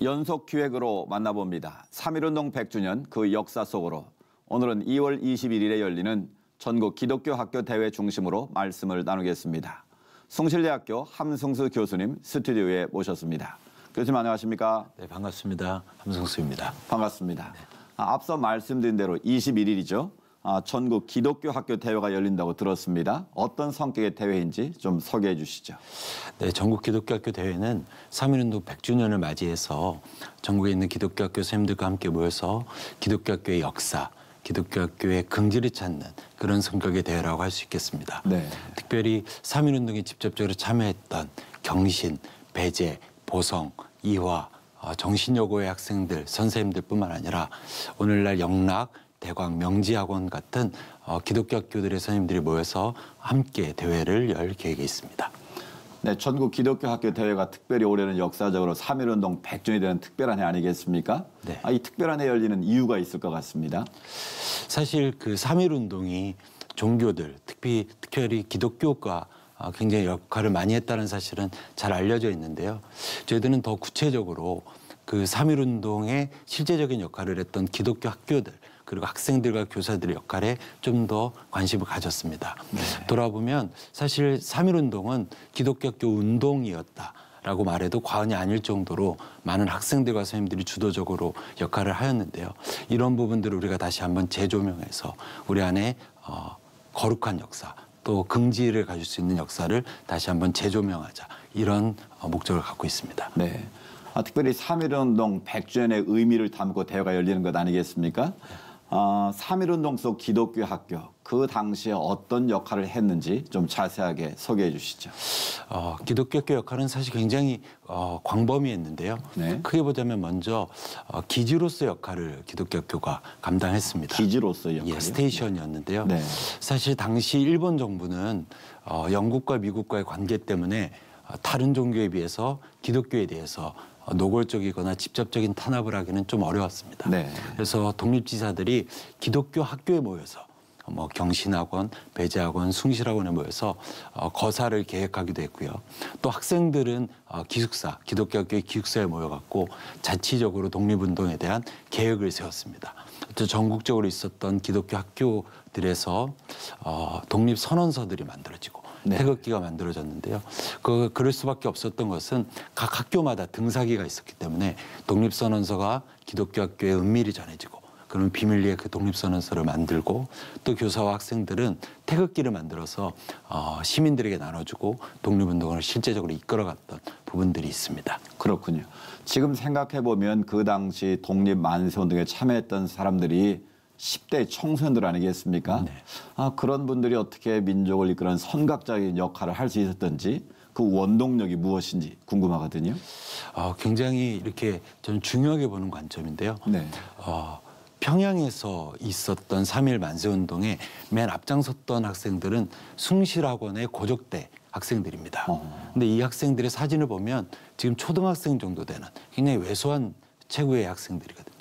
연속 기획으로 만나봅니다. 3.1운동 100주년 그 역사 속으로 오늘은 2월 21일에 열리는 전국 기독교 학교 대회 중심으로 말씀을 나누겠습니다. 숭실대학교 함승수 교수님 스튜디오에 모셨습니다. 교수님 안녕하십니까? 네, 반갑습니다. 함승수입니다. 반갑습니다. 네. 앞서 말씀드린 대로 21일이죠. 전국 기독교 학교 대회가 열린다고 들었습니다. 어떤 성격의 대회인지 좀 소개해 주시죠. 네, 전국 기독교 학교 대회는 3.1운동 100주년을 맞이해서 전국에 있는 기독교 학교 선생님들과 함께 모여서 기독교 학교의 역사, 기독교 학교의 긍지를 찾는 그런 성격의 대회라고 할 수 있겠습니다. 네. 특별히 3.1운동에 직접적으로 참여했던 경신, 배제, 보성, 이화, 정신여고의 학생들, 선생님들뿐만 아니라 오늘날 영락, 대광, 명지학원 같은 기독교 학교들의 선생님들이 모여서 함께 대회를 열 계획이 있습니다. 네, 전국 기독교 학교 대회가 특별히 올해는 역사적으로 3.1운동 100주년이 되는 특별한 해 아니겠습니까? 네. 이 특별한 해 열리는 이유가 있을 것 같습니다. 사실 그 3.1운동이 종교들, 특별히 기독교가 굉장히 역할을 많이 했다는 사실은 잘 알려져 있는데요. 저희들은 더 구체적으로 그 3.1운동의 실제적인 역할을 했던 기독교 학교들 그리고 학생들과 교사들의 역할에 좀 더 관심을 가졌습니다. 네. 돌아보면 사실 3.1운동은 기독교 학교 운동이었다라고 말해도 과언이 아닐 정도로 많은 학생들과 선생님들이 주도적으로 역할을 하였는데요. 이런 부분들을 우리가 다시 한번 재조명해서 우리 안에 거룩한 역사 또 긍지를 가질 수 있는 역사를 다시 한번 재조명하자 이런 목적을 갖고 있습니다. 네. 특별히 3.1운동 100주년의 의미를 담고 대회가 열리는 것 아니겠습니까? 3.1운동 속 기독교 학교, 그 당시에 어떤 역할을 했는지 좀 자세하게 소개해 주시죠. 기독교 학교 역할은 사실 굉장히 광범위했는데요. 네. 크게 보자면 먼저 기지로서 역할을 기독교 학교가 감당했습니다. 기지로서 역할이요? 예, 스테이션이었는데요. 네. 사실 당시 일본 정부는 영국과 미국과의 관계 때문에 다른 종교에 비해서 기독교에 대해서 노골적이거나 직접적인 탄압을 하기는 좀 어려웠습니다. 네. 그래서 독립지사들이 기독교 학교에 모여서 경신학원, 배제학원, 숭실학원에 모여서 거사를 계획하기도 했고요. 또 학생들은 기숙사, 기독교 학교의 기숙사에 모여갖고 자치적으로 독립운동에 대한 계획을 세웠습니다. 또 전국적으로 있었던 기독교 학교들에서 독립선언서들이 만들어지고 네. 태극기가 만들어졌는데요. 그럴 수밖에 없었던 것은 각 학교마다 등사기가 있었기 때문에 독립선언서가 기독교 학교에 은밀히 전해지고 그러면 비밀리에 그 독립선언서를 만들고 또 교사와 학생들은 태극기를 만들어서 시민들에게 나눠주고 독립운동을 실제적으로 이끌어갔던 부분들이 있습니다. 그렇군요. 지금 생각해보면 그 당시 독립만세운동에 참여했던 사람들이 10대 청소년들 아니겠습니까? 네. 그런 분들이 어떻게 민족을 이끄는 선각적인 역할을 할 수 있었던지 그 원동력이 무엇인지 궁금하거든요. 굉장히 이렇게 저는 중요하게 보는 관점인데요. 네. 평양에서 있었던 3.1 만세운동에 맨 앞장섰던 학생들은 숭실학원의 고족대 학생들입니다. 근데 이 학생들의 사진을 보면 지금 초등학생 정도 되는 굉장히 왜소한 체구의 학생들이거든요.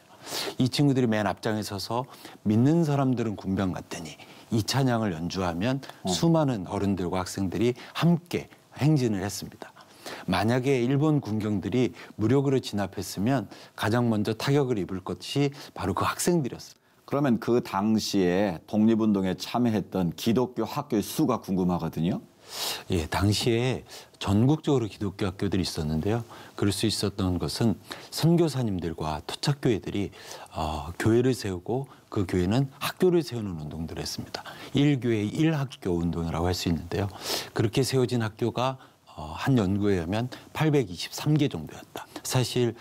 이 친구들이 맨 앞장에 서서 믿는 사람들은 군병 같더니 이 찬양을 연주하면 수많은 어른들과 학생들이 함께 행진을 했습니다. 만약에 일본 군경들이 무력으로 진압했으면 가장 먼저 타격을 입을 것이 바로 그 학생들이었습니다. 그러면 그 당시에 독립운동에 참여했던 기독교 학교의 수가 궁금하거든요. 예, 당시에 전국적으로 기독교 학교들이 있었는데요. 그럴 수 있었던 것은 선교사님들과 토착교회들이 교회를 세우고 그 교회는 학교를 세우는 운동들을 했습니다. 1교회 1학교 운동이라고 할 수 있는데요. 그렇게 세워진 학교가 한 연구에 의하면 823개 정도였다. 사실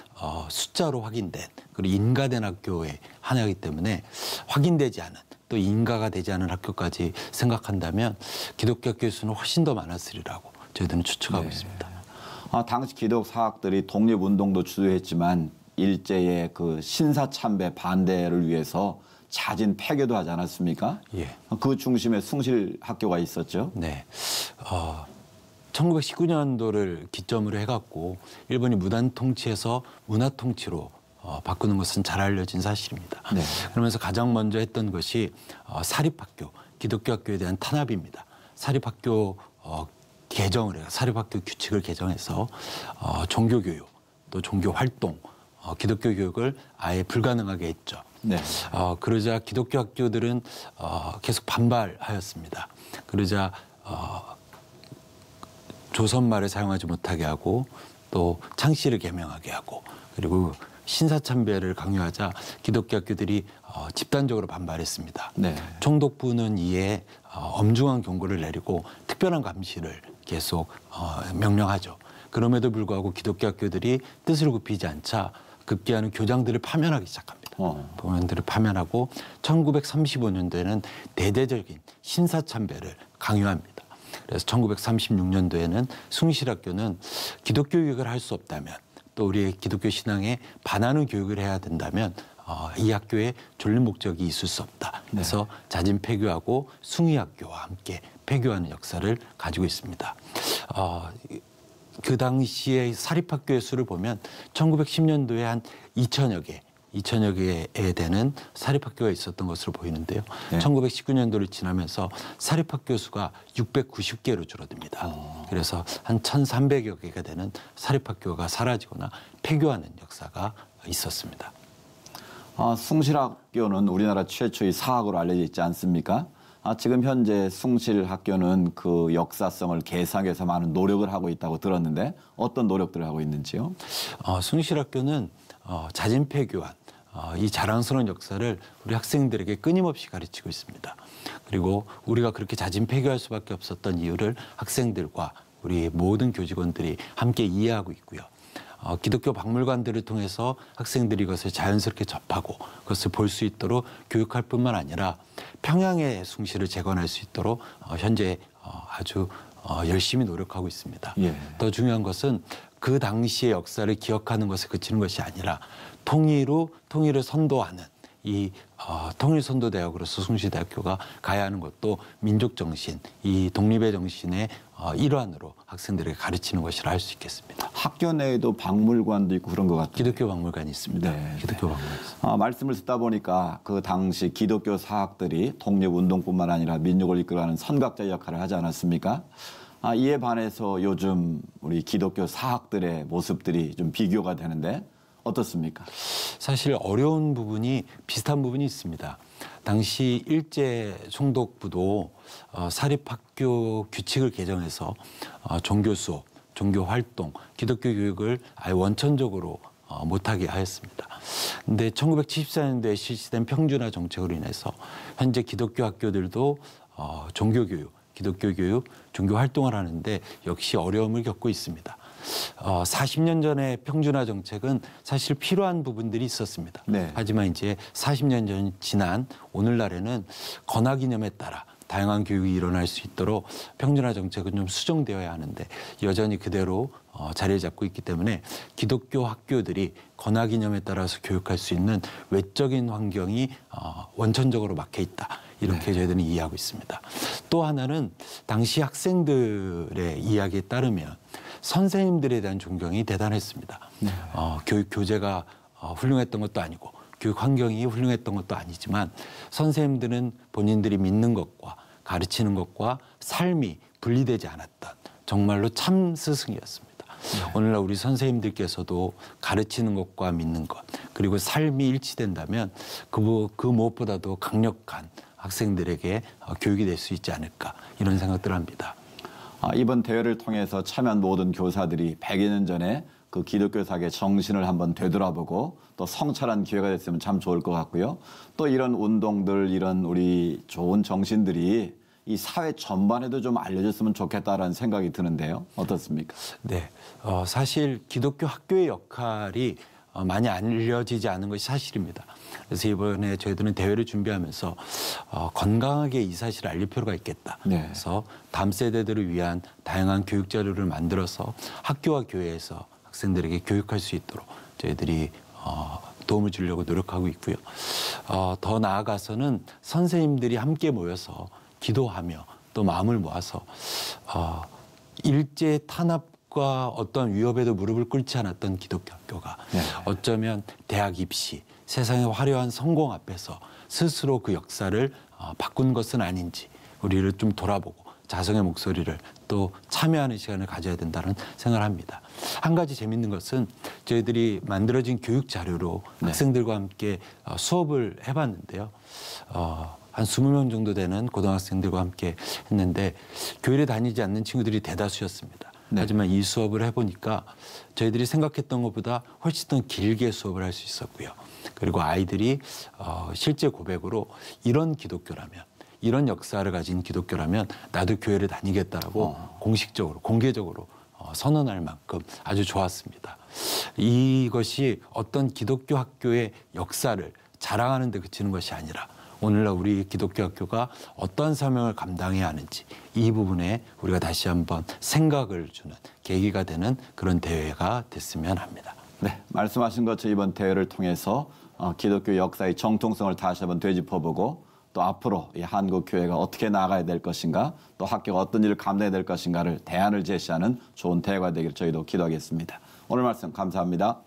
숫자로 확인된 그리고 인가된 학교의 하나이기 때문에 확인되지 않은 또 인가가 되지 않은 학교까지 생각한다면 기독교 학교의 수는 훨씬 더 많았으리라고 저희들은 추측하고 네. 있습니다. 당시 기독사학들이 독립운동도 주도했지만 일제의 그 신사참배 반대를 위해서 자진 폐교도 하지 않았습니까? 예. 그 중심에 숭실학교가 있었죠. 네. 1919년도를 기점으로 해갖고 일본이 무단 통치에서 문화 통치로 바꾸는 것은 잘 알려진 사실입니다. 네. 그러면서 가장 먼저 했던 것이 사립학교, 기독교 학교에 대한 탄압입니다. 사립학교 개정을 해요. 사립학교 규칙을 개정해서 종교교육, 또 종교활동, 기독교 교육을 아예 불가능하게 했죠. 네. 그러자 기독교 학교들은 계속 반발하였습니다. 그러자 조선말을 사용하지 못하게 하고 또 창씨를 개명하게 하고 그리고 신사참배를 강요하자 기독교 학교들이 집단적으로 반발했습니다. 네. 총독부는 이에 엄중한 경고를 내리고 특별한 감시를 계속 명령하죠. 그럼에도 불구하고 기독교 학교들이 뜻을 굽히지 않자 급기야는 교장들을 파면하기 시작합니다. 교장들을 파면하고 1935년도에는 대대적인 신사참배를 강요합니다. 그래서 1936년도에는 숭실학교는 기독교 교육을 할 수 없다면 또 우리의 기독교 신앙에 반하는 교육을 해야 된다면 이 학교에 졸린 목적이 있을 수 없다. 그래서 자진 폐교하고 숭의학교와 함께 폐교하는 역사를 가지고 있습니다. 그 당시의 사립학교의 수를 보면 1910년도에 한 2천여 개에 되는 사립학교가 있었던 것으로 보이는데요. 네. 1919년도를 지나면서 사립학교 수가 690개로 줄어듭니다. 그래서 한 1,300여 개가 되는 사립학교가 사라지거나 폐교하는 역사가 있었습니다. 숭실학교는 우리나라 최초의 사학으로 알려져 있지 않습니까? 지금 현재 숭실학교는 그 역사성을 계상해서 많은 노력을 하고 있다고 들었는데 어떤 노력들을 하고 있는지요? 숭실학교는 자진 폐교한 이 자랑스러운 역사를 우리 학생들에게 끊임없이 가르치고 있습니다. 그리고 우리가 그렇게 자진 폐교할 수밖에 없었던 이유를 학생들과 우리 모든 교직원들이 함께 이해하고 있고요. 기독교 박물관들을 통해서 학생들이 이것을 자연스럽게 접하고 그것을 볼 수 있도록 교육할 뿐만 아니라 평양의 숭실을 재건할 수 있도록 현재 아주 열심히 노력하고 있습니다. 예. 더 중요한 것은 그 당시의 역사를 기억하는 것에 그치는 것이 아니라 통일을 선도하는 이 통일선도대학으로서 숭실대학교가 가야 하는 것도 민족정신, 이 독립의 정신의 일환으로 학생들에게 가르치는 것이라 할 수 있겠습니다. 학교 내에도 박물관도 있고 그런 것 같아요. 기독교 박물관이 있습니다. 네. 기독교 박물관 있습니다. 말씀을 듣다 보니까 그 당시 기독교 사학들이 독립운동뿐만 아니라 민족을 이끌어가는 선각자 역할을 하지 않았습니까? 이에 반해서 요즘 우리 기독교 사학들의 모습들이 좀 비교가 되는데 어떻습니까? 사실 어려운 부분이 비슷한 부분이 있습니다. 당시 일제 총독부도 사립학교 규칙을 개정해서 종교 수업, 종교 활동, 기독교 교육을 아예 원천적으로 못하게 하였습니다. 그런데 1974년도에 실시된 평준화 정책으로 인해서 현재 기독교 학교들도 종교 교육, 기독교 교육, 종교 활동을 하는데 역시 어려움을 겪고 있습니다. 40년 전의 평준화 정책은 사실 필요한 부분들이 있었습니다. 네. 하지만 이제 40년 전 지난 오늘날에는 건학 이념에 따라 다양한 교육이 일어날 수 있도록 평준화 정책은 좀 수정되어야 하는데 여전히 그대로 자리를 잡고 있기 때문에 기독교 학교들이 건학 이념에 따라서 교육할 수 있는 외적인 환경이 원천적으로 막혀 있다. 이렇게 저희들은 이해하고 있습니다. 또 하나는 당시 학생들의 이야기에 따르면 선생님들에 대한 존경이 대단했습니다. 네. 교육 교재가 훌륭했던 것도 아니고 교육 환경이 훌륭했던 것도 아니지만 선생님들은 본인들이 믿는 것과 가르치는 것과 삶이 분리되지 않았던 정말로 참 스승이었습니다. 네. 오늘날 우리 선생님들께서도 가르치는 것과 믿는 것 그리고 삶이 일치된다면 그 무엇보다도 강력한 학생들에게 교육이 될 수 있지 않을까 이런 생각들을 합니다. 이번 대회를 통해서 참여한 모든 교사들이 100여 년 전에 그 기독교 사학의 정신을 한번 되돌아보고 또 성찰한 기회가 됐으면 참 좋을 것 같고요. 또 이런 운동들, 이런 우리 좋은 정신들이 이 사회 전반에도 좀 알려졌으면 좋겠다라는 생각이 드는데요. 어떻습니까? 네, 사실 기독교 학교의 역할이 많이 알려지지 않은 것이 사실입니다. 그래서 이번에 저희들은 대회를 준비하면서 건강하게 이 사실을 알릴 필요가 있겠다. 네. 그래서 다음 세대들을 위한 다양한 교육 자료를 만들어서 학교와 교회에서 학생들에게 교육할 수 있도록 저희들이 도움을 주려고 노력하고 있고요. 더 나아가서는 선생님들이 함께 모여서 기도하며 또 마음을 모아서 일제 탄압과 어떤 위협에도 무릎을 꿇지 않았던 기독교 학교가 네. 어쩌면 대학 입시, 세상의 화려한 성공 앞에서 스스로 그 역사를 바꾼 것은 아닌지 우리를 좀 돌아보고 자성의 목소리를 또 참여하는 시간을 가져야 된다는 생각을 합니다. 한 가지 재밌는 것은 저희들이 만들어진 교육 자료로 학생들과 함께 수업을 해봤는데요. 한 20명 정도 되는 고등학생들과 함께 했는데 교회를 다니지 않는 친구들이 대다수였습니다. 하지만 이 수업을 해보니까 저희들이 생각했던 것보다 훨씬 더 길게 수업을 할 수 있었고요. 그리고 아이들이 실제 고백으로 이런 기독교라면, 이런 역사를 가진 기독교라면 나도 교회를 다니겠다라고 공식적으로, 공개적으로 선언할 만큼 아주 좋았습니다. 이것이 어떤 기독교 학교의 역사를 자랑하는 데 그치는 것이 아니라 오늘날 우리 기독교 학교가 어떤 사명을 감당해야 하는지 이 부분에 우리가 다시 한번 생각을 주는 계기가 되는 그런 대회가 됐으면 합니다. 네, 말씀하신 것처럼 이번 대회를 통해서 기독교 역사의 정통성을 다시 한번 되짚어보고 또 앞으로 이 한국 교회가 어떻게 나아가야 될 것인가, 또 학교가 어떤 일을 감당해야 될 것인가를 대안을 제시하는 좋은 대회가 되기를 저희도 기도하겠습니다. 오늘 말씀 감사합니다.